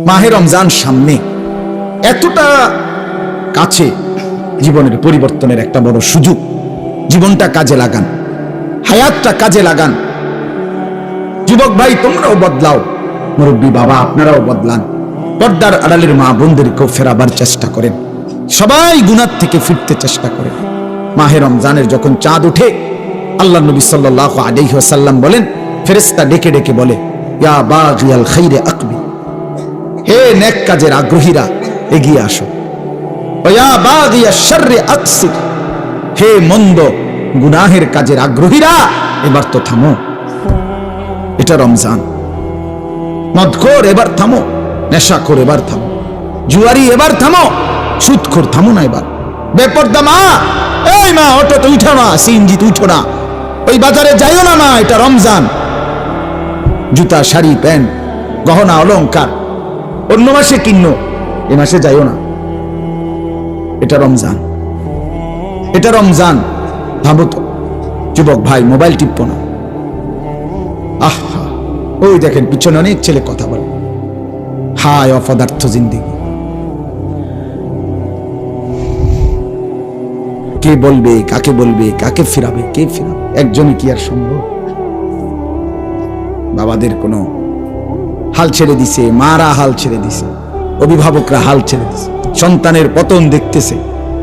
মাহে রমজান সামনে, এতটা কাছে, জীবনের পরিবর্তনের একটা বড় সুযোগ। জীবনটা কাজে লাগান, হায়াতটা কাজে লাগান। যুবক ভাই তোমরাও বদলাও, মুরব্বী বাবা আপনারাও বদলান। পর্দার আড়ালের মা বোনদেরকেও ফেরাবার চেষ্টা করেন। সবাই গুনাহ থেকে ফিরতে চেষ্টা করেন। মাহে রমজানের যখন চাঁদ উঠে, আল্লাহ নবী সাল্লাল্লাহু আলাইহি ওয়াসাল্লাম বলেন, ফেরেশতা ডেকে ডেকে বলে, ইয়া বাগিয়াল খাইরে আকবিল, হে নেক কাজের আগ্রহীরা এগিয়ে আসো। ইয়া বাগিয়াশ শাররি আকসির, হে মন্দ গুনাহের কাজের আগ্রহীরা এবার তো থামো। এটা রমজান। মদখোর এবার থামো, নেশাখোর এবার থামো, জুয়ারি এবার থামো, সুদখোর থামো না এবার। বেপরদা মা, এই মা অটোতে উঠো না, সিএনজিতে উঠো না, ওই বাজারে যাইও না মা, এটা রমজান। জুতা শাড়ি প্যান্ট গহনা অলংকার অন্য মাসে কিনো, এ মাসে যাইও না, এটা রমজান। এটা রমজান, ভাবো তো। যুবক ভাই মোবাইল টিপো না। আহা, ওই দেখেন পিছনে অনেক ছেলে কথা বলে। হায় অপদার্থ জিন্দেগি। কে বলবে, কাকে বলবে, কাকে ফিরাবে, কে ফিরাবে? একজনই কি আর সম্ভব? বাবাদের কোনো হাল ছেড়ে দিছে, মারা হাল ছেড়ে দিছে, অভিভাবকরা হাল ছেড়ে দিছে, সন্তানের পতন দেখতেছে,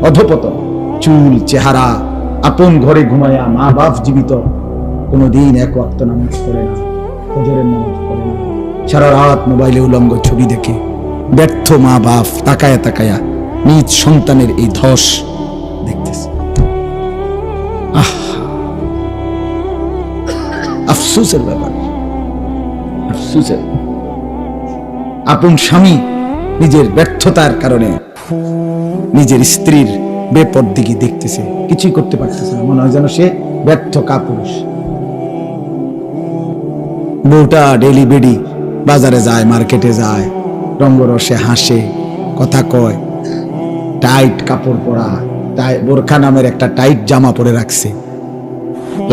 অধপতন। চুল চেহারা, আপন ঘরে ঘুমায়া মা বাপ জীবিত, কোনদিন এক ওয়াক্ত নামাজ পড়ে না, ফজরের নামাজ পড়ে না, সারা রাত মোবাইলে উলঙ্গ ছবি দেখে। ব্যর্থ মা বাপ তাকায়া তাকায়া নিজ সন্তানের এই ধস দেখতেছে। আফসোসের ব্যাপার, আফসোসের। আপন স্বামী নিজের ব্যর্থতার কারণে নিজের স্ত্রীর বেপরদিগি দেখতেছে, কিছুই করতে পারতেছে না, মনে হয় যেন সে ব্যর্থ কাপুরুষ। বউটা ডেলি বেডি বাজারে যায়, মার্কেটে যায়, রঙ্গরসে হাসে, কথা কয়, টাইট কাপড় পরা, বোরখা নামের একটা টাইট জামা পরে রাখছে,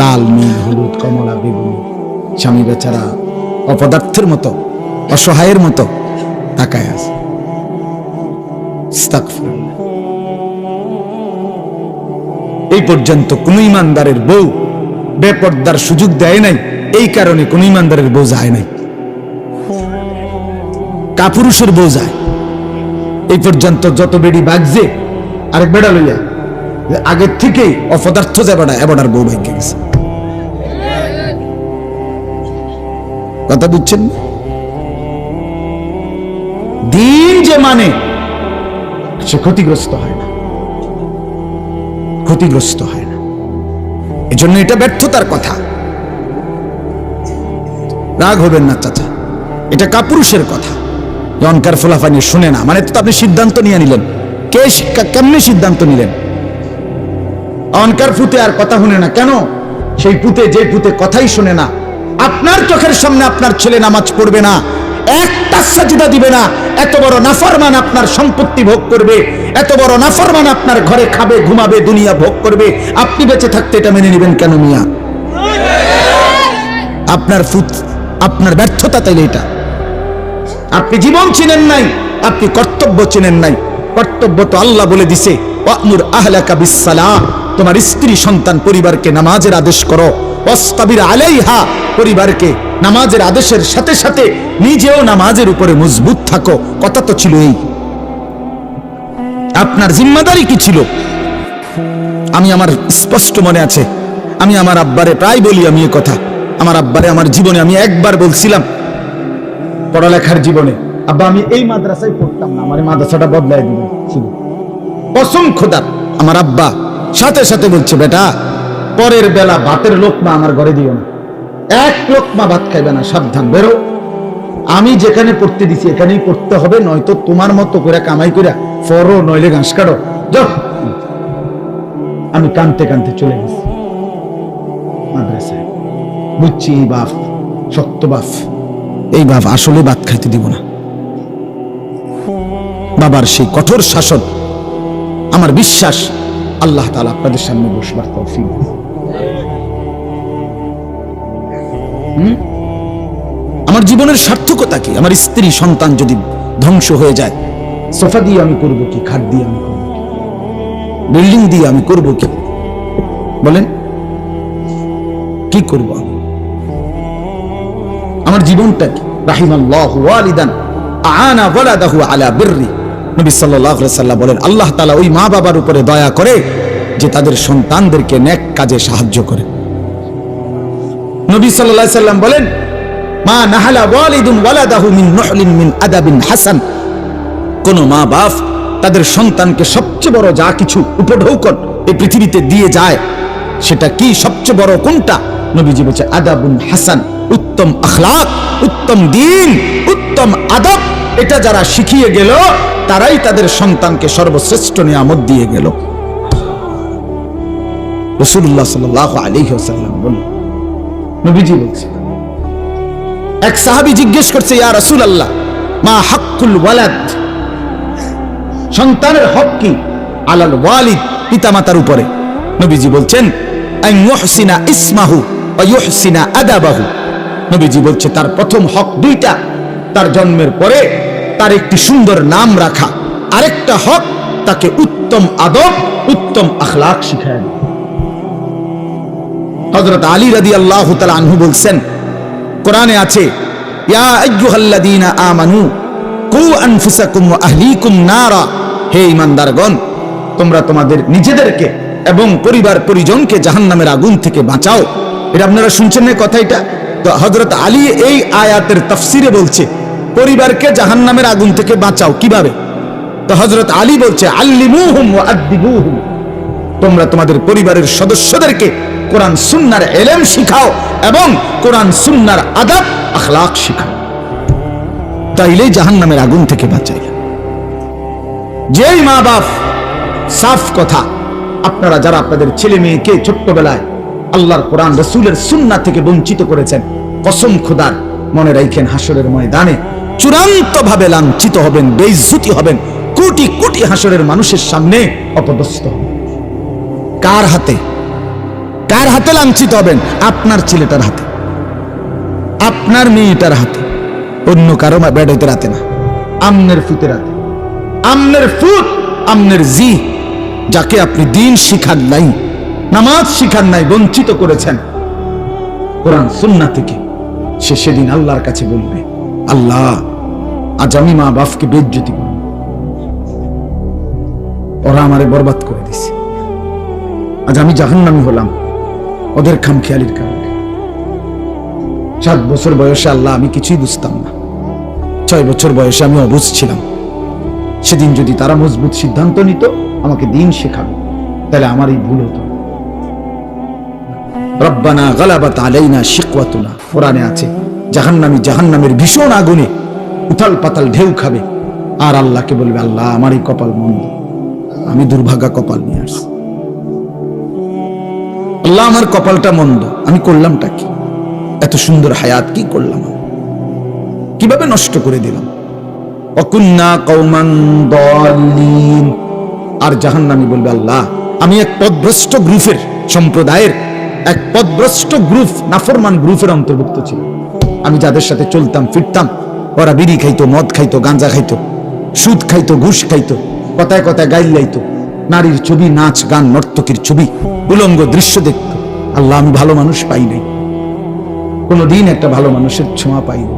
লাল নীল হলুদ কমলা বেগুনি। স্বামী বেচারা অপদার্থের মতো, অসহায়ের মতো তাকায় আছে। আস্তাগফিরুল্লাহ। এই পর্যন্ত কোন ইমানদারের বউ বেপর্দার সুযোগ দেয় নাই, এই কারণে কোন ইমানদারের বউ যায় নাই, কাপুরুষের বউ যায়। এই পর্যন্ত যত বেড়ি বাগছে আরেক বেড়া লইয়া, আগের থেকেই অপদার্থ যে বেড়া এবাডার বউ ভাগ্যে গেছে। কথা বুঝছেন? দিন যে মানে সে ক্ষতিগ্রস্ত হয় না, ক্ষতিগ্রস্ত হয় না। এজন্য এটা ব্যর্থতার কথা। রাগ হবেন না চাচা, এটা কাপুরুষের কথা। অনকার ফোলাফানি শুনে না মানে তো আপনি সিদ্ধান্ত নিয়ে নিলেন। কেমনে সিদ্ধান্ত নিলেন? অনকার পুতে আর কথা শুনে না কেন? সেই পুতে, যে পুতে কথাই শুনে না, আপনার চোখের সামনে আপনার ছেলে নামাজ পড়বে না, একটা সাজদা দিবে না, এত বড় নাফরমান আপনার সম্পত্তি ভোগ করবে, এত বড় নাফরমান আপনার ঘরে খাবে, ঘুমাবে, দুনিয়া ভোগ করবে, আপনি বেঁচে থাকতে এটা মেনে নেবেন কেন মিয়া? আপনার আপনার ব্যর্থতা তাইলে এটা। আপনি জীবন চিনেন নাই, আপনি কর্তব্য চিনেন নাই। কর্তব্য তো আল্লাহ বলে দিছে, ওয়া'মুর আহলাকা বিসসালাহ, তোমার স্ত্রী সন্তান পরিবারকে নামাজের আদেশ করো, ওয়াসতাবির আলাইহা, পরিবারকে নামাজের আদেশের সাথে সাথে নিজেও নামাজের উপরে মজবুত থাকো। কথা তো ছিল এই। আপনার জিম্মাদারি কি ছিল? আমি আমার স্পষ্ট মনে আছে, আমি আমার আব্বারে প্রায় বলি আমি এ কথা। আমার আব্বারে আমার জীবনে আমি একবার বলছিলাম, পড়ালেখার জীবনে, আব্বা আমি এই মাদ্রাসায় পড়তাম না, আমার মাদ্রাসাটা বদলাই দিবেন শুধু। কসম খোদার, আমার আব্বা সাথে সাথে বলছে, বেটা পরের বেলা ভাতের লোকমা আমার ঘরে দিও না, এক লোকমা ভাত খাইবে না, সাবধান, বেরো। আমি যেখানে পড়তে দিছি এখানেই পড়তে হবে, নয়তো তোমার মতো করে কামাই করে ফরো, নইলে ঘাস কাটো, যাও। আমি কানতে কানতে চলে গেছি মাদ্রাসায়। বুঝছি এই বাপ শক্ত বাপ, এই বাপ আসলে ভাত খাইতে দিব না। বাবার সেই কঠোর শাসন, আমার বিশ্বাস আল্লাহ তাআলা আপনাদের সামনে বসবার তৌফিক দিন। আমার জীবনের সার্থকতা কি? আমার স্ত্রী সন্তান যদি ধ্বংস হয়ে যায়, সোফা দিয়ে আমি করব কি, খাট দিয়ে আমি করব কি, বিল্ডিং দিয়ে আমি করব কি? বলেন কি করব? আমার জীবনটা কি? রাহিমাল্লাহু ওয়ালিদান আনা ওয়ালাদাহু আলা বিররি। নবী সাল্লাল্লাহু আলাইহি ওয়াসাল্লাম বলেন, আল্লাহ তাআলা ওই মা বাবার উপরে দয়া করে যে তাদের সন্তানদেরকে নেক কাজে সাহায্য করে। নবী সাল্লাল্লাহু আলাইহি ওয়াসাল্লাম বলেন, মা নাহালা ওয়ালিদুন ওয়ালাদাহু মিন নুহলিন মিন আদাবিন হাসান। কোন মা বাপ তাদের সন্তানকে সবচেয়ে বড় যা কিছু উপঢৌকন এই পৃথিবীতে দিয়ে যায়, সেটা কি? সবচেয়ে বড় কোনটা? নবীজি বলছে আদাবুন হাসান, উত্তম আখলাক, উত্তম দ্বীন, উত্তম আদব। এটা যারা শিখিয়ে গেল তারাই তাদের সন্তানকে সর্বশ্রেষ্ঠ নিয়ামত দিয়ে গেল। রাসূলুল্লাহ সাল্লাল্লাহু আলাইহি ওয়াসাল্লাম বলেন, নবীজি বলছে, এক সাহাবী জিজ্ঞেস করছে, ইয়া রাসূলুল্লাহ মা হাক্কুল ওয়ালাদ, সন্তানের হক কি? আলাল ওয়ালিদ, পিতামাতার উপরে। নবীজি বলছেন, আন ইউহসিনা ইসমাহু ওয়া ইউহসিনা আদাবাহু। নবীজি বলছে তার প্রথম হক দুইটা, তার জন্মের পরে তার একটি সুন্দর নাম রাখা, আরেকটা হক তাকে উত্তম আদব, উত্তম আখলাক শিখায়। হযরত আলী রাদিয়াল্লাহু তাআলা আনহু বলছেন, কোরআনে আছে, ইয়া আইয়ুহাল্লাযীনা আমানু কু আনফুসাকুম ওয়া আহলিকুম নারা। হে ঈমানদারগণ, তোমরা তোমাদের নিজেদেরকে এবং পরিবার পরিজনকে জাহান্নামের আগুন থেকে বাঁচাও। এটা আপনারা শুনছেন না কথা? এটা তো হযরত আলী এই আয়াতের তাফসিরে বলছে পরিবারকে জাহান্নামের আগুন থেকে বাঁচাও কিভাবে? তো হযরত আলী বলছে, আল্লিমুহুম ওয়া আদ্দিবুহুম, তোমরা তোমাদের পরিবারের সদস্যদেরকে কোরআন সুন্নাহর ইলম শিখাও এবং কোরআন সুন্নাহর আদব আখলাক শিখাও, তাইলেই জাহান্নামের আগুন থেকে বাঁচাইলা। যেই মা বাপ, সাফ কথা, আপনারা যারা আপনাদের ছেলে মেয়েকে ছোট্টবেলায় আল্লাহর কোরআন রাসূলের সুন্নাহ থেকে বঞ্চিত করেছেন, কসম খোদার মনে রাখেন, হাসরের ময়দানে চূড়ান্ত ভাবে লাঞ্ছিত হবেন, বেইজ্জতি হবেন, কোটি কোটি হাসরের মানুষের সামনে অপদস্থ হবেন। কার হাতে? কার হাতে লাঞ্ছিত হবেন? আপনার ছেলেটার হাতে, আপনার মেয়েটার হাতে, অন্য কারো বেড়াইতে রাতে না, আমনের ফুতের হাতে। আমনের ফুত, আমনের জি, যাকে আপনি দিন শিখান নাই, নামাজ শিখান নাই, বঞ্চিত করেছেন কোরআন সুন্নাহ থেকে, সে সেদিন আল্লাহর কাছে বলবে, আল্লাহ আজ আমি মা বাপকে বেইজ্জতি করব, ওরা আমারে বরবাদ করে দিছে, আজ আমি জাহান্নামী হলাম ওদের খামখেয়ালির কারণে। 7 বছর বয়সে আল্লাহ আমি কিছুই বুঝতাম না, 6 বছর বয়সে আমি অবুঝ ছিলাম। সেদিন যদি তারা মজবুত সিদ্ধান্ত নিত আমাকে দিন শেখাবে, তাহলে আমার এই ভুল হতো। রব্বানা গালাবাত আলাইনা শিকওয়াতুনা, কোরআনে আছে, জাহান্নামী জাহান্নামের ভীষণ আগুনে উথাল পাতাল ঢেউ খাবে, আর আল্লাহকে বলবে, আল্লাহ আমার এই কপাল মন্দ, আমি দুর্ভাগা কপাল নিয়ে আসছি, আল্লাহ আমার কপালটা মন্দ, আমি করলামটা কি? এত সুন্দর হায়াত কি করলাম, কিভাবে নষ্ট করে দিলাম? ওয়াকুন্না কওমান দাল্লিন। আর জাহান্নামী বলবে, আল্লাহ আমি এক পথভ্রষ্ট গ্রুপের, সম্প্রদায়ের এক পথভ্রষ্ট গ্রুপ, নাফরমান গ্রুপের অন্তর্ভুক্ত ছিল। আমি যাদের সাথে চলতাম ফিরতাম, ওরা বিড়ি খাইতো, মদ খাইতো, গাঁজা খাইতো, সুদ খাইতো, ঘুষ খাইতো, কথায় কথায় গাইল লাইতো, নারীর ছবি, নাচ গান, নর্তকীর ছবি, উলঙ্গ দৃশ্য দেখত। আল্লাহ আমি ভালো মানুষ পাই নাই, কোনদিন একটা ভালো মানুষের ছোঁয়া পাইনি,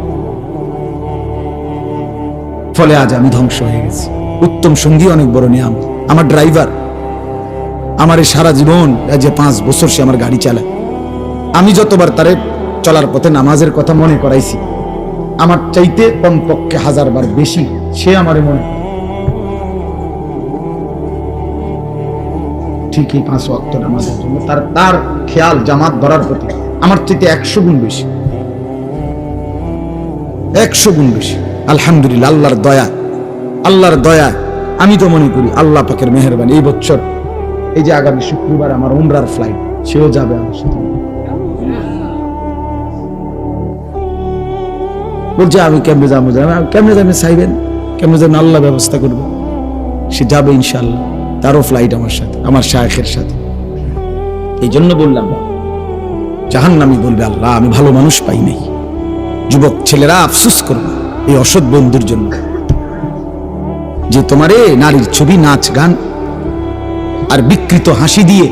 ফলে আজ আমি ধ্বংস হয়ে গেছি। উত্তম সঙ্গী অনেক বড় নিয়ামত। আমার ড্রাইভার আমার সারা জীবন, যে 5 বছর সে আমার গাড়ি চালায়, আমি যতবার তারে চলার পথে নামাজের কথা মনে করাইছি, আমার চাইতে কমপক্ষে 1000 বার বেশি সে আমারে মনে, ঠিকই 5 ওয়াক্ত নামাজের জন্য তার খেয়াল জামাত ধরার প্রতি আমার চাইতে 100 গুণ বেশি, 100 গুণ বেশি। আলহামদুলিল্লাহ, আল্লাহর দয়া, আল্লাহর দয়া। আমি তো মনে করি আল্লাহ পাকের মেহেরবানি, এই বছর এই যে আগামী শুক্রবার আমার উমরার ফ্লাইট, সেও যাবে আমার সাথে। বলছে আমি কেমনে যাবো, কেমনে যাবেন চাইবেন, কেমনে যাবেন আল্লাহ ব্যবস্থা করবে, সে যাবে ইনশাআল্লাহ, তারও ফ্লাইট আমার সাথে, আমার শায়েখের সাথে। এই জন্য বললাম, জাহান্নামী বলবে, আল্লাহ আমি ভালো মানুষ পাই নাই। যুবক ছেলেরা আফসোস করবে এই অসৎ বন্ধুর জন্য। যে তোমারে নারীর ছবি, নাচ গান আর বিকৃত হাসি দিয়ে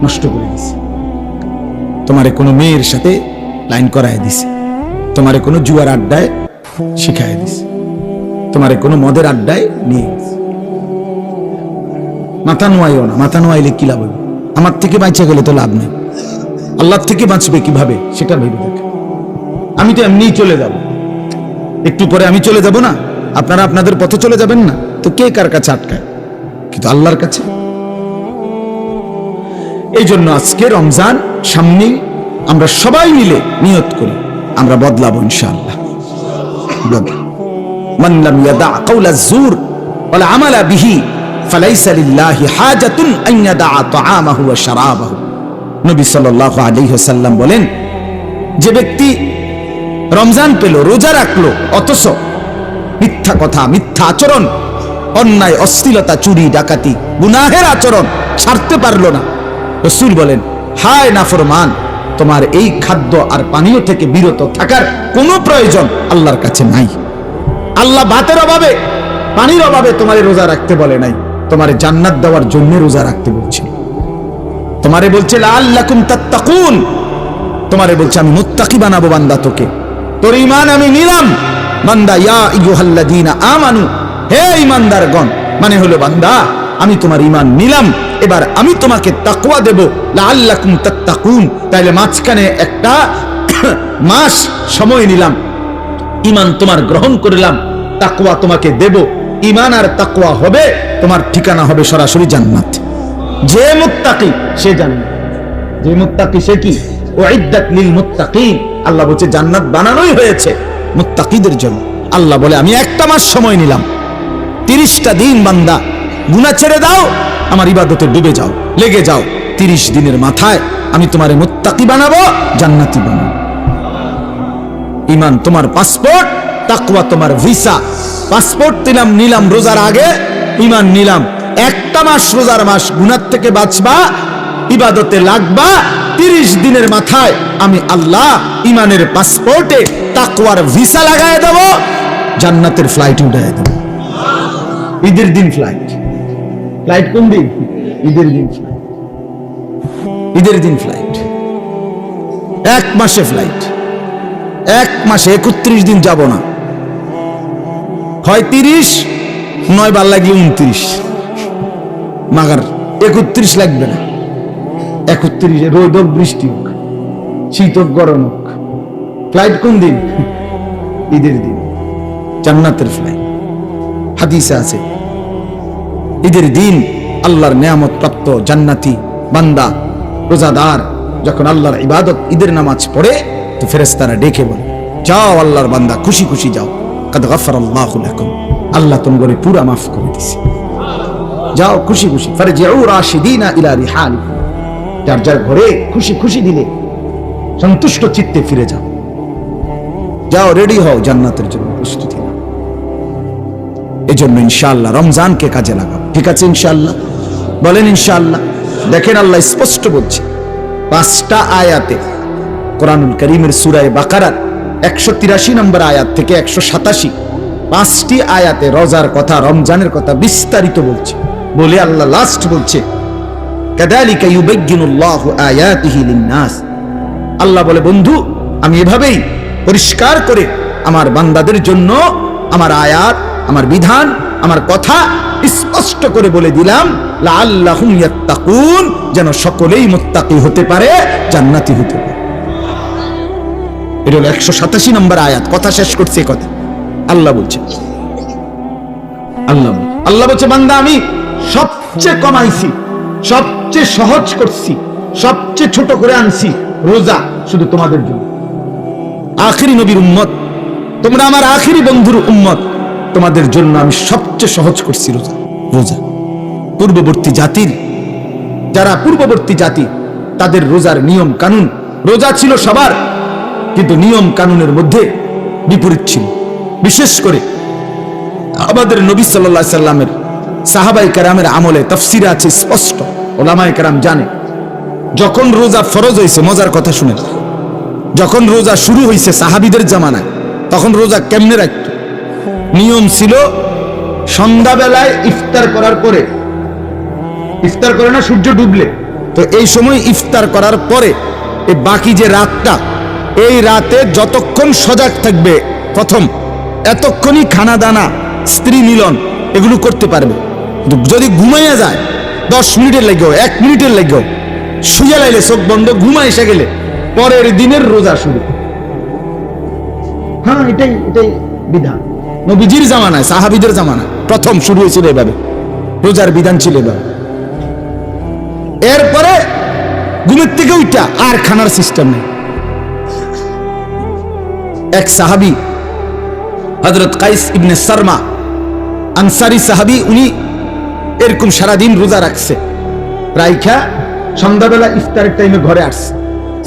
নষ্ট করে দিছে। তোমারে কোনো মেয়ের সাথে লাইন করায় দিছে, তোমারে কোনো জুয়ার আড্ডায় শিখায় দিছে, তোমারে কোনো মদের আড্ডায় নিয়ে গেছে। মাথা নোয়াইও না, মাথা নোয়াইলে কি লাভ হবে? আমার থেকে বাঁচা গেলে তো লাভ নেই, আল্লাহর থেকে বাঁচবে কিভাবে সেটা ভেবে দেখে। আমি তো এমনিই চলে যাব, একটু পরে আমি চলে যাব না, আপনারা আপনাদের পথে চলে যাবেন না, তো কে কার কাছে আটকায়? কিন্তু আল্লাহর কাছে। এই জন্য আজকে রমজান সামনেই, আমরা সবাই মিলে নিয়ত করি আমরা বদলাবো ইনশাআল্লাহ। মান লাম ইয়াদা কাওলা যুর ওয়াল আমালা বিহি ফালাইসা লিল্লাহি হাজাতুন আন ইয়াদা তাআমাহু ওয়া শারাবাহু। নবী সাল্লাল্লাহু আলাইহি ওয়াসাল্লাম বলেন, যে ব্যক্তি রমজান পেল, রোজা রাখলো, অথচ মিথ্যা কথা, মিথ্যা আচরণ, অন্যায়, অশ্লীলতা, চুরি, ডাকাতি, গুনাহের আচরণ ছাড়তে পারলো না, রাসূল বলেন, হায় নাফরমান, তোমার এই খাদ্য আর পানীয় থেকে বিরত থাকার কোনো প্রয়োজন আল্লাহর কাছে নাই। আল্লাহ ভাতের অভাবে, পানির অভাবে তোমারে রোজা রাখতে বলে নাই, তোমারে জান্নাত দেওয়ার জন্য রোজা রাখতে বলছে। তোমারে বলছে লাআল্লাকুম তাত্তাকুন, তোমারে বলছে আমি মুত্তাকি বানাবো বান্দা তোকে, তোর ঈমান আমি নিলাম। বান্দা, ইয়া আইয়ুহাল্লাযীনা আমানু, হে ঈমানদারগণ, মানে হলো বান্দা আমি তোমার ঈমান নিলাম, এবার আমি তোমাকে তাকওয়া দেব, লাআল্লাকুম তাত্তাকুন। তাইলে মাঝখানে একটা মাস সময় নিলাম, ঈমান তোমার গ্রহণ করলাম, তাকওয়া তোমাকে দেব। ঈমান আর তাকওয়া হবে, তোমার ঠিকানা হবে সরাসরি জান্নাত। যে মুত্তাকি সে জান্নাত, যে মুত্তাকি সে কি? উইদ্দাত লিল মুত্তাকিন। আল্লাহ বলছে জান্নাত বানানোই হয়েছে মুত্তাকিদের জন্য। আল্লাহ বলে আমি একটা মাস সময় নিলাম, 30টা দিন বান্দা গুনাহ ছেড়ে দাও, আমার ইবাদতে ডুবে যাও, লেগে যাও। 30 দিনের মাথায় আমি তোমারে মুত্তাকি বানাবো, জান্নাতি বানাবো। ঈমান তোমার পাসপোর্ট, তাকওয়া তোমার ভিসা। পাসপোর্ট নিলাম রোজার আগে, ঈমান নিলাম, একটা মাস রোজার মাস, গুনাহ থেকে বাঁচবা, ইবাদতে লাগবা। 30 দিনের মাথায় আমি আল্লাহ ঈমানের পাসপোর্টে তাকওয়ার ভিসা লাগায় দেব, জান্নাতের ফ্লাইট উঠায় দেব। ঈদের দিন ফ্লাইট। ফ্লাইট কোন দিন? ঈদের দিন ফ্লাইট। ঈদের দিন ফ্লাইট, 1 মাসে ফ্লাইট, 1 মাসে 31 দিন যাব না, হয় 30, নয় বার লাগলে 29, মাগার 31 লাগবে না। 31 রোদ হোক, বৃষ্টি হোক, শীত হোক, গরম হোক, ফ্লাইট কোন দিন? ঈদের দিন, জান্নাতের ফ্লাইট। হাদিসে আছে ঈদের দিন আল্লাহর নিয়ামত প্রাপ্ত জান্নাতি বান্দা, রোজাদার যখন আল্লাহর ইবাদত, ঈদের নামাজ পড়ে, তো ফেরেশতারা ডেকে বলে, যাও আল্লাহর বান্দা, খুশি খুশি যাও, কাদ গাফারাল্লাহু লাকুম, আল্লাহ তোমাকে পুরা মাফ করে দিয়েছে, যাও খুশি খুশি। ফারজিউ রাশিদিনা ইলা রিহালিকুম, যার যার ঘরে খুশি খুশি দিলে সন্তুষ্ট চিত্তে ফিরে যাও, যাও রেডি হও জান্নাতের জন্য, প্রস্তুতি নাও। এজন্য ইনশাআল্লাহ রমজানকে কাজে লাগাও, ঠিক আছে? ইনশাআল্লাহ বলেন ইনশাআল্লাহ। দেখেন আল্লাহ স্পষ্ট বলছে 5টা আয়াতে, কোরআনুল কারীমের সূরা বাকারার 183 নম্বর আয়াত থেকে 187, 5টি আয়াতে রোজার কথা, রমজানের কথা বিস্তারিত বলছে। বলে আল্লাহ লাস্ট বলছে, কাযালিকা ইউবাইয়িনুল্লাহু আয়াতিহি লিন-নাস। আল্লাহ বলে, বন্ধু আমি এভাবেই পরিষ্কার করে আমার বান্দাদের জন্য আমার আয়াত, আমার বিধান, আমার কথা স্পষ্ট করে বলে দিলাম, লাআল্লাহুম ইয়াত্তাকুন, যেন সকলেই মুত্তাকি হতে পারে, জান্নাতি হতে পারে। এটা হলো 187 নম্বর আয়াত। কথা শেষ করছে কথা আল্লাহ বলছে, আল্লাহ বলছে বান্দা আমি সবচেয়ে কমাইছি, সবচেয়ে সহজ করছি, সবচেয়ে ছোট করে আনছি রোজা, শুধু তোমাদের জন্য। আখিরি নবীর উম্মত তোমরা, আমার আখিরি বন্ধুর উম্মত, তোমাদের জন্য আমি সবচেয়ে সহজ করছি রোজা। রোজা পূর্ববর্তী জাতির, যারা পূর্ববর্তী জাতি, তাদের রোজার নিয়ম কানুন, রোজা ছিল সবার, কিন্তু নিয়ম কানুনের মধ্যে বিপরীত ছিল। বিশেষ করে আমাদের নবী সাল্লাল্লাহু আলাইহি সাল্লামের সাহাবায়ে কেরামের আমলে তাফসীরে আছে স্পষ্ট, ওলামায়ে কেরাম জানে, যখন রোজা ফরজ হয়েছে, মজার কথা শুনেন, যখন রোজা শুরু হয়েছে সাহাবীদের জামানায়, তখন রোজা কেমনে রাখত? নিয়ম ছিল সন্ধ্যাবেলায় ইফতার করার পরে, ইফতার করে না সূর্য ডুবলে, তো এই সময় ইফতার করার পরে এই বাকি যে রাতটা, এই রাতে যতক্ষণ সজাগ থাকবে প্রথম এতক্ষণই খানা দানা স্ত্রী মিলন এগুলো করতে পারবে। যদি ঘুমাইয়া যায় 10 মিনিটের লাগেও 1 মিনিটের লাগেও শুয়ে লাইলে চোখ বন্ধ ঘুমা এসে গেলে পরের দিনের রোজা শুরু। হ্যাঁ, এটাই বিধান। নবীজির জামানায়, সাহাবীদের জামানায় প্রথম শুরু হয়েছিল এভাবে, রোজার বিধান ছিল এভাবে। এরপরে ঘুমের থেকে উঠা আর খানার সিস্টেম নেই। এক সাহাবী হযরত কাইস ইবনে সারমা আনসারী সাহাবী, উনি এরকম সারাদিন রোজা রাখছে, রাইখা সন্ধ্যাবেলা ইফতারের টাইমে ঘরে আসছে।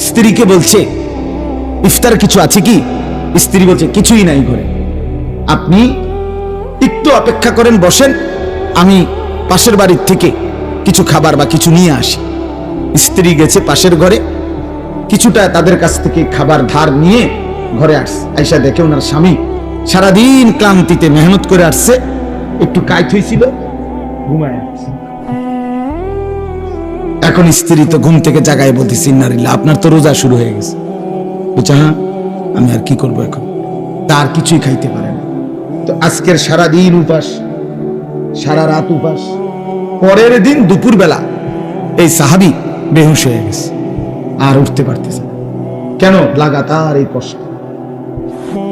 স্ত্রীকে বলছে ইফতার কিছু আছে কি? স্ত্রী বলছে কিছুই নাই ঘরে, আপনি একটু অপেক্ষা করেন, বসেন, আমি পাশের বাড়ির থেকে কিছু খাবার বা কিছু নিয়ে আসি। স্ত্রী গেছে পাশের ঘরে, কিছুটা তাদের কাছ থেকে খাবার ধার নিয়ে ঘরে আসছে। আয়সা দেখে ওনার স্বামী সারাদিন ক্লান্তিতে মেহনত করে আসছে, একটু কাইট হয়েছিল, ঘুমায় আসছে। এখন স্ত্রী তো ঘুম থেকে জাগায় বলতেছি, ইন্নালিল্লাহ, আপনার তো রোজা শুরু হয়ে গেছে। বলছে হ্যাঁ, আমি আর কি করবো এখন, তার কিছুই খাইতে পারে না। তো আজকের সারাদিন উপাস, সারা রাত উপাস। পরের দিন দুপুর বেলা এই সাহাবী বেহুশ হয়ে গেছে, আর উঠতে পারতেছে না। কেন? লাগাতার এই কষ্ট।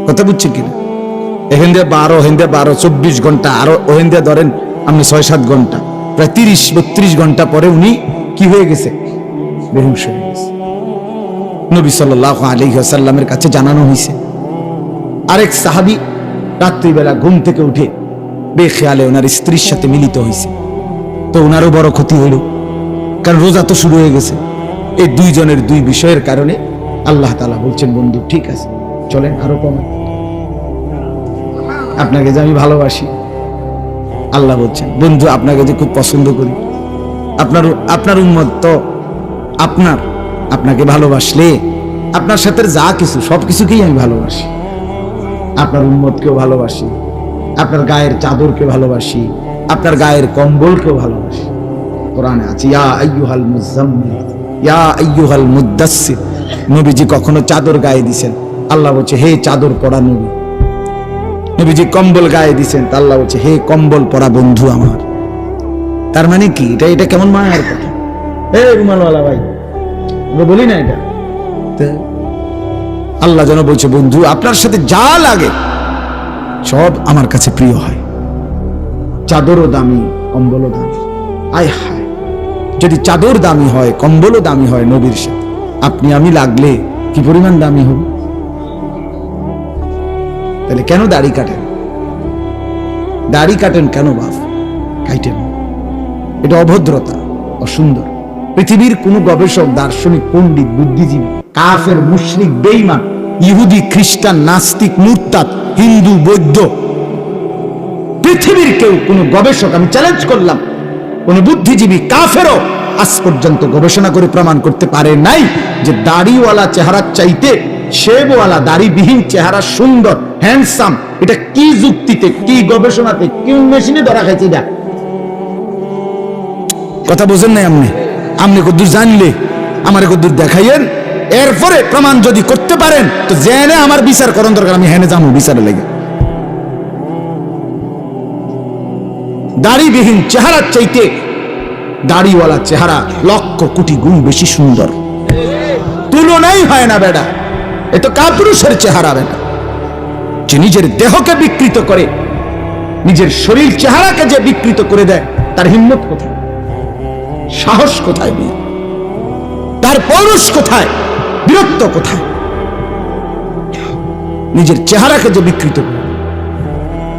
কথা বুঝছি কিনা? এখান দিয়ে 12, ওখান দিয়ে 12, 24 ঘন্টা, আরো ওখান দিয়ে ধরেন আপনি 6-7 ঘন্টা, প্রায় 30-32 ঘন্টা পরে উনি কি হয়ে গেছে? বেহুশ হয়ে গেছে। নবী সাল্লাল্লাহু আলাইহি ওয়াসাল্লামের কাছে জানানো হয়েছে। আরেক সাহাবী রাত্রিবেলা ঘুম থেকে উঠে বেখেয়ালে ওনার স্ত্রীর সাথে মিলিত হয়েছে, তো ওনারও বড় ক্ষতি হইল, কারণ রোজা তো শুরু হয়ে গেছে। এই দুইজনের দুই বিষয়ের কারণে আল্লাহ তাআলা বলছেন, বন্ধু ঠিক আছে, চলেন আরো কমান, আপনাকে যে আমি ভালোবাসি। আল্লাহ বলছেন, বন্ধু আপনাকে যে খুব পছন্দ করি, আপনার উম্মত তো আপনাকে ভালোবাসলে আপনার সাথে যা কিছু সবকিছুকেই আমি ভালোবাসি। আপনার উম্মতকেও ভালোবাসি, আপনার গায়ের চাদরকে ভালোবাসি, আপনার গায়ের কম্বলকেও ভালোবাসি। কোরআনে আছে ইয়া আইয়ুহাল মুজাম্মিল ইয়া আইয়ুহাল মুদাসসির। নবীজি কখনো চাদর গায়ে দিবেন, আল্লাহ বলছে হে চাদর পরা নবী। নবীজি কম্বল গায়ে দিবেন, আল্লাহ বলছে হে কম্বল পরা বন্ধু আমার। তার মানে কি? এটা কেমন মায়ের কথা? এই রুমালওয়ালা ভাই, আমরা বলি না এটা? আল্লাহ যেন বলছে, বন্ধু আপনার সাথে যা লাগে সব আমার কাছে প্রিয় হয়। চাদরও দামি, কম্বলও দামি। আয় হায়, যদি চাদর দামি হয়, কম্বলও দামি হয় নবীর সাথে, আপনি আমি লাগলে কি পরিমাণ দামি হব? তাহলে কেন দাড়ি কাটেন? দাড়ি কাটেন কেন বাপ? কাটেন, এটা অভদ্রতা, অসুন্দর। পৃথিবীর কোন গবেষক, দার্শনিক, পণ্ডিত, বুদ্ধিজীবী, কাফের, মুশরিক, বেঈমান, ইহুদি, খ্রিস্টান, নাস্তিক, মুরতাদ, হিন্দু, বৌদ্ধ, পৃথিবীর কেউ, কোন গবেষক, আমি চ্যালেঞ্জ করলাম, কোন বুদ্ধিজীবী, কাফেরও আজ পর্যন্ত গবেষণা করে প্রমাণ করতে পারে নাই যে দাড়িওয়ালা চেহারার চাইতে শেভওয়ালা দাড়িবিহীন চেহারা সুন্দর, হ্যান্ডসাম। এটা কি যুক্তিতে, কি গবেষণাতে, কি মেশিনে ধরা খাইছে? এটা কথা বোঝেন নাই আপনি? আপনি কদ্দুর জানলে আমার কদ্দুর দেখাইয়েন, এরপরে প্রমাণ যদি করতে পারেন তো জেনে আমার বিচার করার দরকার, আমি হেনে যাবো বিচারে লেগে। দাড়িবিহীন চেহারার চাইতে দাড়িওয়ালা চেহারা লক্ষ কোটি গুণ বেশি সুন্দর, তুলনাই হয় না বেটা। এতো কাপুরুষের চেহারা বেটা, যে নিজের দেহকে বিকৃত করে, নিজের শরীর চেহারাকে যে বিকৃত করে দেয়, তার হিম্মত কোথায়? সাহস কোথায়? তার পৌরুষ কোথায়? বীরত্ব কোথায়? নিজের চেহারাকে যে বিকৃত করে,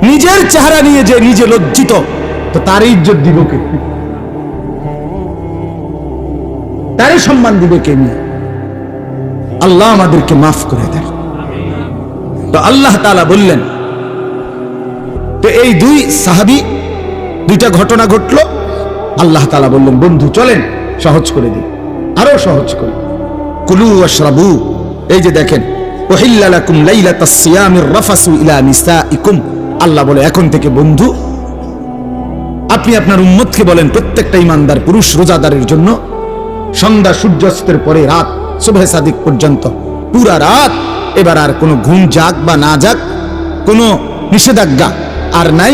নিজের চেহারা নিয়ে যে নিজে লজ্জিত, তো তারই ইজ্জত দিব কে? তারই সম্মান দিবে কে? নিয়ে আল্লাহ আমাদেরকে মাফ করে দেন। তো আল্লাহ তাআলা বললেন, তো এই দুই সাহাবী, দুইটা ঘটনা ঘটলো। আল্লাহ তাআলা বললেন, বন্ধু চলেন সহজ করে দিই, আরো সহজ করে। কুলু ওয়াশরাবু, এই যে দেখেন, উহিল্লা লাকুম লাইলাতাস সিয়ামির রাফাসু ইলা নিসাইকুম। আল্লাহ বলে এখন থেকে বন্ধু আপনি আপনার উম্মতকে বলেন, প্রত্যেকটা ইমানদার পুরুষ রোজাদারের জন্য সন্ধ্যা সূর্যাস্তের পরে রাত সুবহে সাদিক পর্যন্ত পুরা রাত এবার আর কোনো ঘুম যাক বা না যাক, কোনো নিষেধাজ্ঞা আর নাই।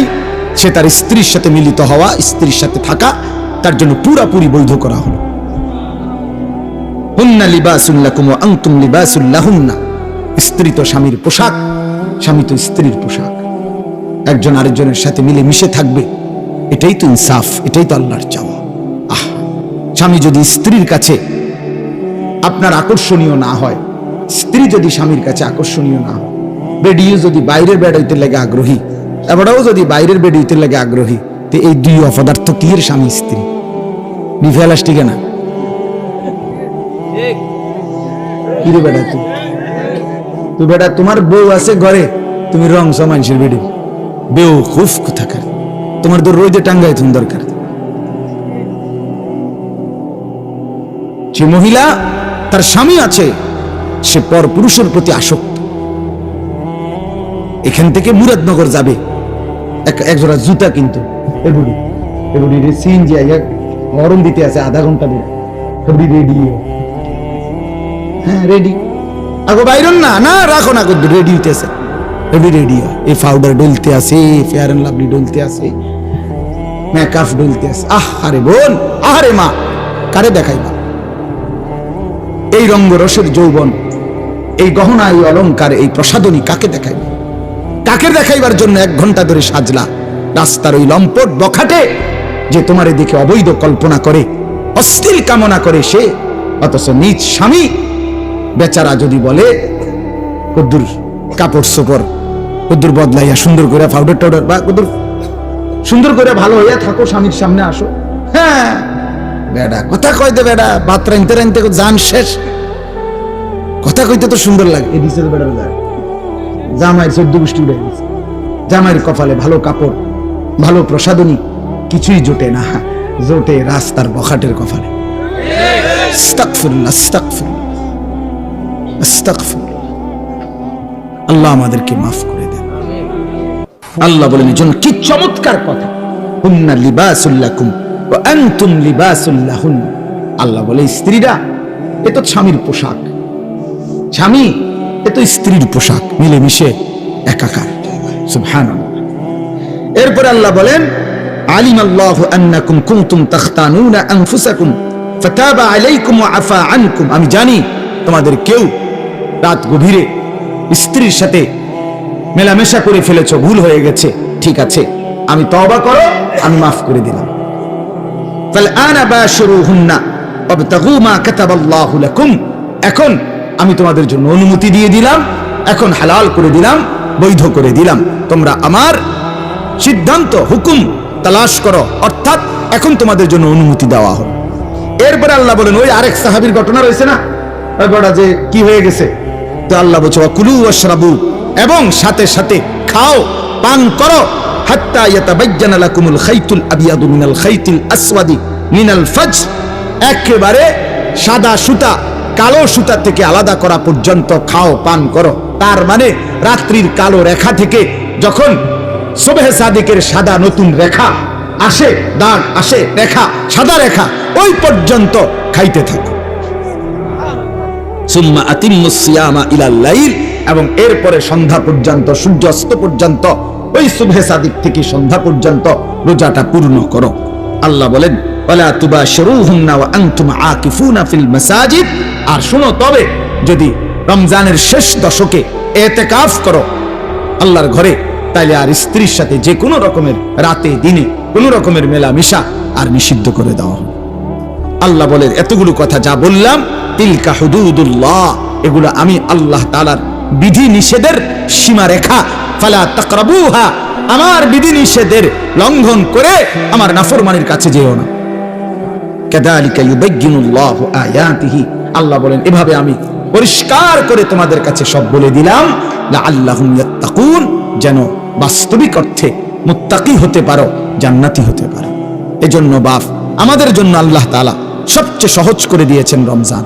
সে তার স্ত্রীর সাথে মিলিত হওয়া, স্ত্রীর সাথে থাকা তার জন্য পুরাপুরি বৈধ করা হলো। হুন্না লিবাসুল লাকুম ওয়া আনতুম লিবাসুল লাহুন্না। স্ত্রী তো স্বামীর পোশাক, স্বামী তো স্ত্রীর পোশাক। একজন আরেকজনের সাথে মিলে মিশে থাকবে, এটাই তো ইনসাফ, এটাই তো আল্লাহর চাওয়া। স্বামী যদি স্ত্রীর কাছে আপনার আকর্ষণীয় না হয়, স্ত্রী যদি স্বামীর কাছে আকর্ষণীয় না হয়, বেডিও যদি বাইরের বেড হইতে লাগে আগ্রহী, এবারও যদি বাইরের বেড হইতে লাগে আগ্রহী, তো এই দুই অপদার্থ কি এর স্বামী স্ত্রী নিফেলাস ঠিক না? কি রে বেটা, তুই বেটা তোমার বউ আছে ঘরে, তুমি রং মানুষের বেডে বেউ খুব কোথাকার, তোমার তো রোদে টাঙ্গায় তুমি দরকার। যে মহিলা তার স্বামী আছে, সে পর পুরুষের প্রতি আসক্ত। এখান থেকে মুরাদনগর যাবে একজোড়া জুতা কিন্তু গরম দিতে আছে আধা ঘন্টা ধরে, রেডি। হ্যাঁ রেডি, আগো বাইরন না না রাখো না, রেডি হইতেছে, রেডি হয়। এই পাউডার ডলতে আছে, ফেয়ার এন্ড লাভলি ডলতে আছে, মেকআপ ডলতে আছে। আরে বোন, আরে মা, কারে দেখাইবা? এই রঙ্গরসের যৌবন, এই গহনা, এই অলংকার, এই প্রসাদনী কাকে দেখাইবা? কাকে দেখাইবার জন্য 1 ঘন্টা ধরে সাজলা? রাস্তার ওই লম্পট বখাটে যে তোমার এদিকে অবৈধ কল্পনা করে, অশ্লীল কামনা করে সে, অথচ নিজ স্বামী বেচারা যদি বলে কদ্দুর কাপড় চোপড় কদ্দুর বদলাইয়া সুন্দর করে পাউডার টাউডার বা কদ্দুর সুন্দর করে ভালো হইয়া থাকো, স্বামীর সামনে আসো। হ্যাঁ বেডা কথা কইতে, বেডা ভাত রাইনতে রাইনতে জান শেষ, কথা কইতে তো সুন্দর লাগে। এই দিছে বেডার যায় জামাই 14 গোষ্ঠী উড়ে গেছে, জামাইয়ের কপালে ভালো কাপড়, ভালো প্রসাদনী কিছুই জোটে না, জোটে রাস্তার বখাটের কপালে। আস্তাগফিরুল্লাহ, আস্তাগফিরুল্লাহ, আস্তাগফিরুল্লাহ। আল্লাহ আমাদেরকে মাফ করে দেন। আল্লাহ বলেন এজন্য কি চমৎকার কথা, হুন্না লিবাসুল লাকুম ওয়া আনতুম লিবাসুল লাহুন। আল্লাহ বলে স্ত্রীরা এ তো স্বামীর পোশাক, স্বামী এ তো স্ত্রীর পোশাক, মিলেমিশে একাকার। সুবহানাল্লাহ। এরপর আল্লাহ বলেন আলিমাল্লাহু আন্নাকুম কুনতুম তাখতানুনা আনফুসাকুম ফাতাবা আলাইকুম ওয়া আফা আনকুম। আমি জানি তোমাদের কেউ রাত গভীরে স্ত্রীর সাথে মেলামেশা করে ফেলেছো, ভুল হয়ে গেছে, ঠিক আছে, আমি তওবা করো, আমি মাফ করে দিলাম। ফালআনা বাশিরুহুন্না ওয়াবতাগু মা কাতাবাল্লাহু লাকুম। এখন আমি তোমাদের জন্য অনুমতি দিয়ে দিলাম, এখন হালাল করে দিলাম, বৈধ করে দিলাম, তোমরা আমার সিদ্ধান্ত হুকুম তালাশ করো, অর্থাৎ এখন তোমাদের জন্য অনুমতি দেওয়া হলো। এরপরে আল্লাহ বলেন ওই আরেক সাহাবীর ঘটনা রয়েছে না, ওই বড় যে কি হয়ে গেছে, তো আল্লাহ বলছে ওয়াকুলু ওয়াশরাবু, এবং সাথে সাথে খাও পান করো, হাত্তা ইয়াতাবায়্যানা লাকুমুল খাইতুল আবিয়াদু মিনাল খাইতিল আসওয়াদি মিনাল ফাজর, একেবারে সাদা সুতা কালো সুতা থেকে আলাদা করা পর্যন্ত খাও পান করো। তার মানে রাত্রির কালো রেখা থেকে যখন সুবহে সাদিকের সাদা নতুন রেখা আসে, দাগ আসে, রেখা, সাদা রেখা, ওই পর্যন্ত খাইতে থাকো। সুম্মা আতিম্মুস সিয়ামা ইলাল লাইল, এবং এরপরে সন্ধ্যা পর্যন্ত, সূর্যাস্ত পর্যন্ত, ওই সুবহে সাদিক থেকে সন্ধ্যা পর্যন্ত রোজাটা পূর্ণ করো। আল্লাহ বলেন ওয়ালা তুবাশিরুহুন্না ওয়া আনতুম আকিফুনা ফিল মাসাজিদ। আর শোনো, তবে যদি রমজানের শেষ দশকে ইতিকাফ করো আল্লাহর ঘরে, তাইলে আর স্ত্রীর সাথে যে কোনো রকমের রাতে দিনে কোনো রকমের মেলামেশা আর নিষিদ্ধ করে দেওয়া হবে। আল্লাহ বলেন এতগুলো কথা যা বললাম, তিলকা হুদুদুল্লাহ, এগুলো আমি আল্লাহ তাআলার বিধি নিষেধের সীমারেখা, ফালা তাকরাবুহা, আমার বিধি নিষেধের লঙ্ঘন করে আমার নাফরমানির কাছে যেও না। কাযালিকা ইউবায়্যিনুল্লাহু আয়াতিহি, আল্লাহ বলেন এভাবে আমি পরিষ্কার করে তোমাদের কাছে সব বলে দিলাম, লাআল্লাহুম ইয়াত্তাকুন, যেন বাস্তবিক অর্থে মুত্তাকি হতে পারো, জান্নাতি হতে পারো। এজন্য বাপ আমাদের জন্য আল্লাহ তাআলা সবচেয়ে সহজ করে দিয়েছেন রমজান,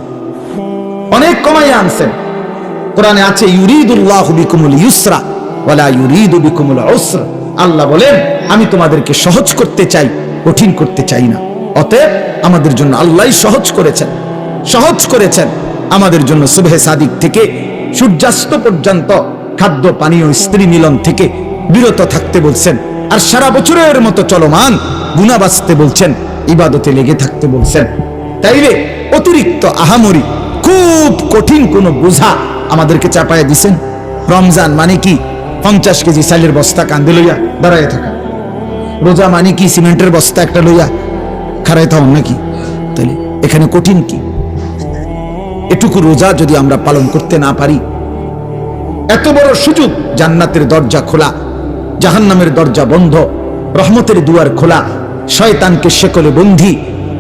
অনেক কমাইয়া আনছেন। কোরআনে আছে ইউরিদুল্লাহু বিকুমুল ইউসরা ওয়ালা ইউরিদু বিকুমুল উসরা। আল্লাহ বলেন আমি তোমাদেরকে সহজ করতে চাই, কঠিন করতে চাই না। অতএব আমাদের জন্য আল্লাহ সহজ করেছেন আমাদের জন্য সুবহে সাদিক থেকে সূর্যাস্ত পর্যন্ত খাদ্য পানীয় স্ত্রী মিলন থেকে বিরত থাকতে বলছেন, আর সারা বছরের মতো চলমান গুনাহ বাঁচতে বলছেন, ইবাদতে লেগে থাকতে বলছেন। তাইলে অতিরিক্ত আহামরি খুব কঠিন কোন বোঝা আমাদেরকে চাপায় দিছেন। রমজান মানে কি 50 কেজি চালের বস্তা কান্দে লইয়া দাঁড়ায় থাকা? রোজা মানে কি সিমেন্টের বস্তা একটা লইয়া খাড়ায় থাকুন নাকি? তাহলে এখানে কঠিন কি? এটুকু রোজা যদি আমরা পালন করতে না পারি, এত বড় সুযোগ, জান্নাতের দরজা খোলা, জাহান্নামের দরজা বন্ধ, রহমতের দুয়ার খোলা, শয়তানকে শেকলে বন্ধি।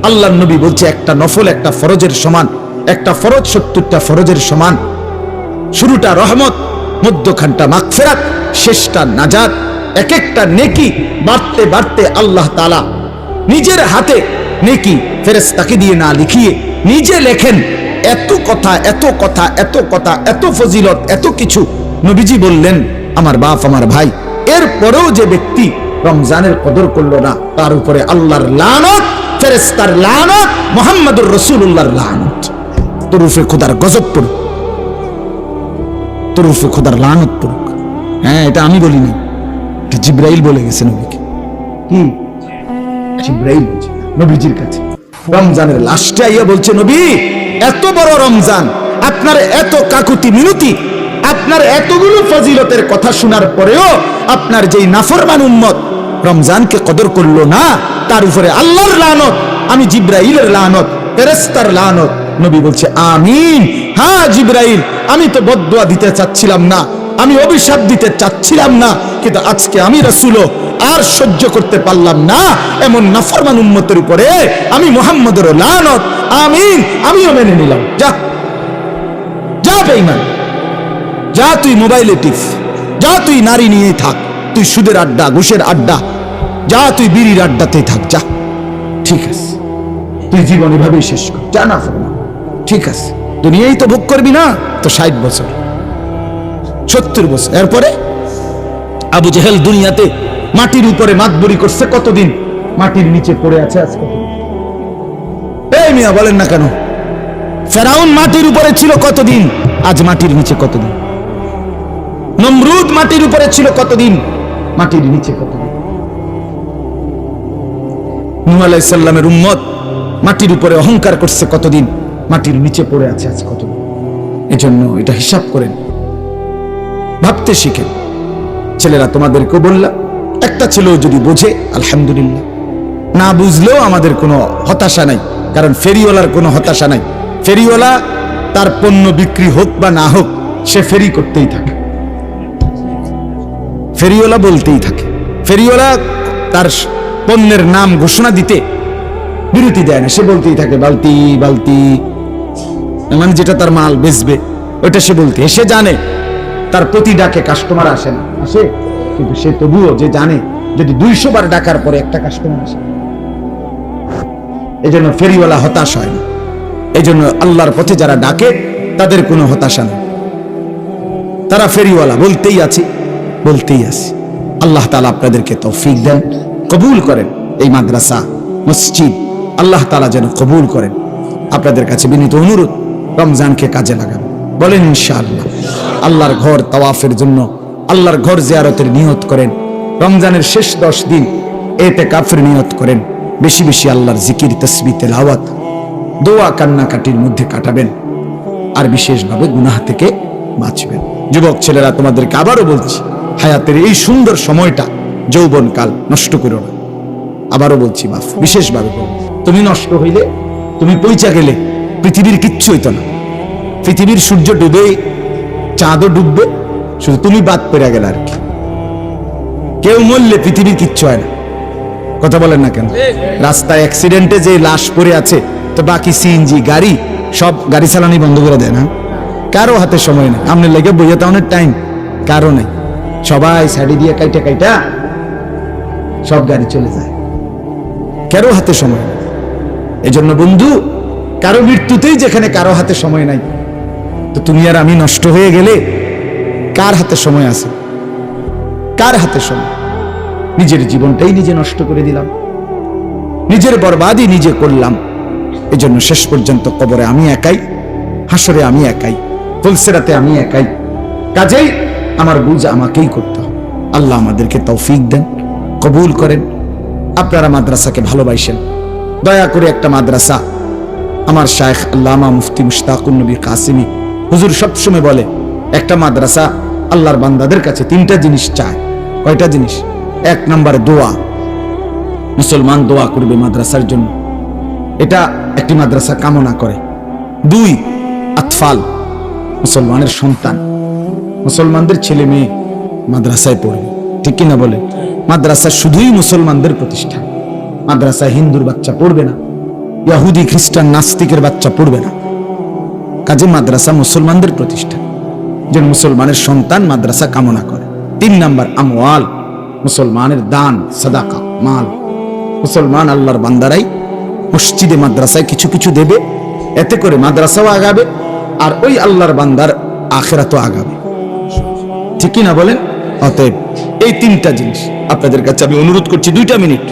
আল্লাহর নবী বলছে একটা নফল একটা ফরজের সমান, একটা ফরজ 70টা ফরজের সমান। শুরুটা রহমত, মধ্যখানটা মাগফিরাত, শেষটা নাজাত। এক একটা নেকি বাড়তে বাড়তে আল্লাহ তাআলা নিজের হাতে নেকি ফেরেশতাকে দিয়ে না লিখিয়ে নিজে লেখেন। এত কথা এত কথা এত কথা এত ফজিলত এত কিছু নবীজি বললেন আমার বাপ আমার ভাই। এরপরেও যে ব্যক্তি রমজানের কদর করলো না, তার উপরে আল্লাহর লানত, ফেরেশতার লানত, মুহাম্মদুর রাসূলুল্লাহর লানত। তরুফে খোদার গজব পড়ুক, তরুফে খোদার লানত পড়ুক। হ্যাঁ, এটা আমি বলিনি, এটা জিবরাইল বলে গেছে নবীকে। কি জিবরাইল বলছে নবীজির কাছে রমজানের লাস্টে আইয়া বলছে, নবী এত বড় রমজান, আপনার এত কাকুতি মিনতি, আপনার এতগুলো ফজিলতের কথা শোনার পরেও আপনার যেই নাফরমান উম্মত রমজানকে কদর করলো না, তার উপরে আল্লাহর লানত, আমি জিবরাইলের লানত, ফেরেশতার লানত। নবী বলছে আমিন। হ্যাঁ জিবরাইল, আমি তো বদদুয়া দিতে চাচ্ছিলাম না, আমি অভিশাপ দিতে চাচ্ছিলাম না, কিন্তু আজকে আমি রাসূলও আর সহ্য করতে পারলাম না এমন নাফরমান উম্মতের উপরে আমি মুহাম্মদের লানত। আমিন, আমিও মেনে নিলাম। যা যা বেঈমান, যা তুই মোবাইলে টিপ, যা তুই নারী নিয়ে থাক, তুই সুদের আড্ডা ঘুষের আড্ডা, যা তুই বিড়ির আড্ডাতেই থাক, যা, ঠিক আছে, তুই জীবন এভাবেই শেষ কর, যা না ফের, ঠিক আছে, দুনিয়ায় তো ভোগ করবি না তো 60 বছর 70 বছর। এরপরে আবু জেহেল দুনিয়াতে মাটির উপরে মাতবরি করছে কতদিন, মাটির নিচে পড়ে আছে আজ কতদিন? এই মিয়া বলেন না কেন? ফেরাউন মাটির উপরে ছিল কতদিন, আজ মাটির নিচে কতদিন? নমরুদ মাটির উপরে ছিল কতদিন, মাটির নিচে কতদিন? নূহ আলাইহিস সালামের উম্মত মাটির উপরে অহংকার করছে কতদিন, মাটির নিচে পড়ে আছে আজ কতদিন? এজন্য এটা হিসাব করেন, ভাবতে শিখেন। ছেলেরা তোমাদেরকেও বললাম, একটা ছেলেও যদি বোঝে আলহামদুলিল্লাহ, না বুঝলেও আমাদের কোনো হতাশা নাই, কারণ ফেরিওয়ালার কোনো হতাশা নাই। ফেরিওয়ালা তার পণ্য বিক্রি হোক বা না হোক, সে ফেরি করতেই থাকে, ফেরিওয়ালা বলতেই থাকে। ফেরিওয়ালা তার পণ্যের নাম ঘোষণা দিতে বিরতি দেয় না, সে বলতেই থাকে বালতি বালতি, মানে যেটা তার মাল বেচবে ওইটা সে বলতে। সে জানে তার প্রতি ডাকে কাস্টমার আসে না, আসে, কিন্তু সে তবুও যে জানে যদি 200 বার ডাকার পরে একটা কাস্টমার আসে, এই জন্য ফেরিওয়ালা হতাশ হয় না। এই জন্য আল্লাহর পথে যারা ডাকে তাদের কোনো হতাশা নেই, তারা ফেরিওয়ালা বলতেই আছে, বলতেই আছে। আল্লাহ তাআলা আপনাদেরকে তৌফিক দেন, কবুল করেন এই মাদ্রাসা মসজিদ, আল্লাহ তাআলা যেন কবুল করেন। আপনাদের কাছে বিনীত অনুরোধ, রমজানকে কাজে লাগান, বলেন ইনশাআল্লাহ। আল্লাহর ঘর তাওয়াফের জন্য, আল্লাহর ঘর জিয়ারতের নিয়ত করেন। রমজানের শেষ 10 দিন ইতিকাফের নিয়ত করেন। বেশি বেশি আল্লাহর জিকির, তাসবিহ, তেলাওয়াত, দোয়া, কান্নাকাটির মধ্যে কাটাবেন, আর বিশেষভাবে গুনাহ থেকে বাঁচবেন। যুবক ছেলেরা তোমাদেরকে আবারও বলছি, হায়াতের এই সুন্দর সময়টা, যৌবনকাল নষ্ট করো না। আবারও বলছি, মাফ বিশেষভাবে বলছি, তুমি নষ্ট হইলে, তুমি পৌঁছা গেলে পৃথিবীর কিচ্ছু হইতো না। পৃথিবীর সূর্য ডুবে, চাঁদও ডুববে, শুধু তুমি বাদ পেরে গেলে আর কি। কেউ মরলে পৃথিবীর কিচ্ছু হয় না, কথা বলেন না কেন? রাস্তায় অ্যাক্সিডেন্টে যে লাশ পড়ে আছে, তো বাকি সিএনজি গাড়ি সব গাড়ি চালানি বন্ধ করে দেয় না, কারো হাতে সময় নেই। আমনের লেগে বইয়া তাওনের টাইম কারো নেই, সবাই সাইডে দিয়ে কাইটা কাইটা সব গাড়ি চলে যায়, কারো হাতে সময় নেই। এজন্য বন্ধু, কারো মৃত্যুতেই যেখানে কারো হাতে সময় নাই, তো তুমি আর আমি নষ্ট হয়ে গেলে কার হাতে সময় আছে? কার হাতে সময়? নিজের জীবনটাই নিজে নষ্ট করে দিলাম। নিজের বরবাদই নিজে করলাম। এজন্য শেষ পর্যন্ত কবরে আমি একাই, হাসরে আমি একাই, ফুলসিরাতে আমি একাই। কাজেই আমার বুঝ আমাকেই করতে হবে। আল্লাহ আমাদেরকে তৌফিক দেন, কবুল করেন। আপনারা মাদ্রাসাকে ভালোবাসেন, দয়া করে একটা মাদ্রাসা। আমার শায়েখ আল্লামা মুফতি মুশতাকুন নবী কাসিমি হুজুর সবসময় বলে, একটা মাদ্রাসা আল্লাহর বান্দাদের কাছে 3টা জিনিস চায়। কয়টা জিনিস? 1 নম্বরে দোয়া, মুসলমান দোয়া করবে মাদ্রাসার জন্য, এটা একটি মাদ্রাসা কামনা করে। 2 আতফাল, মুসলমানের সন্তান, মুসলমানদের ছেলে মেয়ে মাদ্রাসায় পড়বে। ঠিক কিনা বলে? মাদ্রাসা শুধুই মুসলমানদের প্রতিষ্ঠান, মাদ্রাসা হিন্দুর বাচ্চা পড়বে না, ইহুদি খ্রিস্টান নাস্তিকের বাচ্চা পড়বে না। কাজে মাদ্রাসা মুসলমানদের প্রতিষ্ঠান, যে মুসলমানের সন্তান মাদ্রাসা কামনা করে। 3 নাম্বার আমওয়াল, মুসলমানের দান, সাদাকা, মাল। মুসলমান আল্লাহর বান্দারাই মসজিদে মাদ্রাসায় কিছু কিছু দেবে, এতে করে মাদ্রাসাও আগাবে আর ওই আল্লাহর বান্দার আখিরাতও আগাবে। ঠিক কি না বলেন? অতএব এই 3টা জিনিস আপনাদের কাছে আমি অনুরোধ করছি। 2টা মিনিট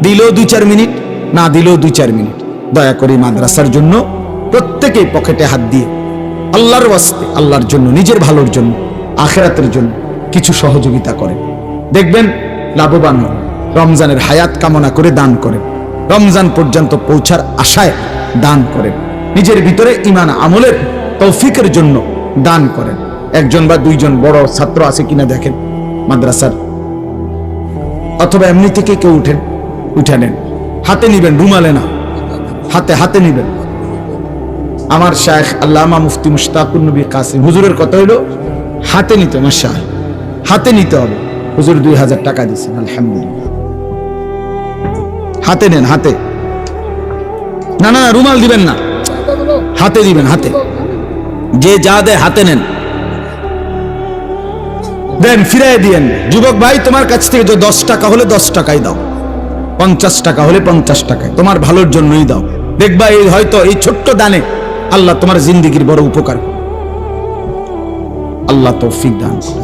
দিলেও 2-4 মিনিট, না দিলেও 2-4 মিনিট, দয়া করে মাদ্রাসার জন্য প্রত্যেকেই পকেটে হাত দিয়ে আল্লাহর ওয়াস্তে, আল্লাহর জন্য, নিজের ভালোর জন্য, আখিরাতের জন্য কিছু সহযোগিতা করেন। দেখবেন লাভবান হন। রমজানের হায়াত কামনা করে দান করেন, রমজান পর্যন্ত পৌঁছার আশায় দান করেন, নিজের ভিতরে ঈমান আমলের তৌফিকের জন্য দান করেন। 1জন বা 2জন বড় ছাত্র আছে কিনা দেখেন মাদ্রাসার, অথবা এমনি থেকে কেউ উঠে নেন, হাতে নিবেন, রুমালে না, হাতে হাতে নিবেন। আমার শায়েখ আল্লামা মুফতি মুশতাকুন নবী কাসিম হুজুরের কথা হইল হাতে নিতে, মাশাআল্লাহ হাতে নিতে হবে। হুজুর 2000 টাকা দিয়েছেন, আলহামদুলিল্লাহ। হাতে নেন, হাতে, না না রুমাল দিবেন না, হাতে দিবেন, হাতে। যে যা দেয় হাতে নেন, দেন, ফিরাই দিয়েন। যুবক ভাই, তোমার কাছ থেকে যে 10 টাকা হলে 10 টাকাই দাও, 50 টাকা হলে 50 টাকায়, তোমার ভালোর জন্যই দাও। দেখবা এই হয়তো এই ছোট্ট দানে আল্লাহ তোমার জিন্দেগির বড় উপকার। আল্লাহ তৌফিক দান করে।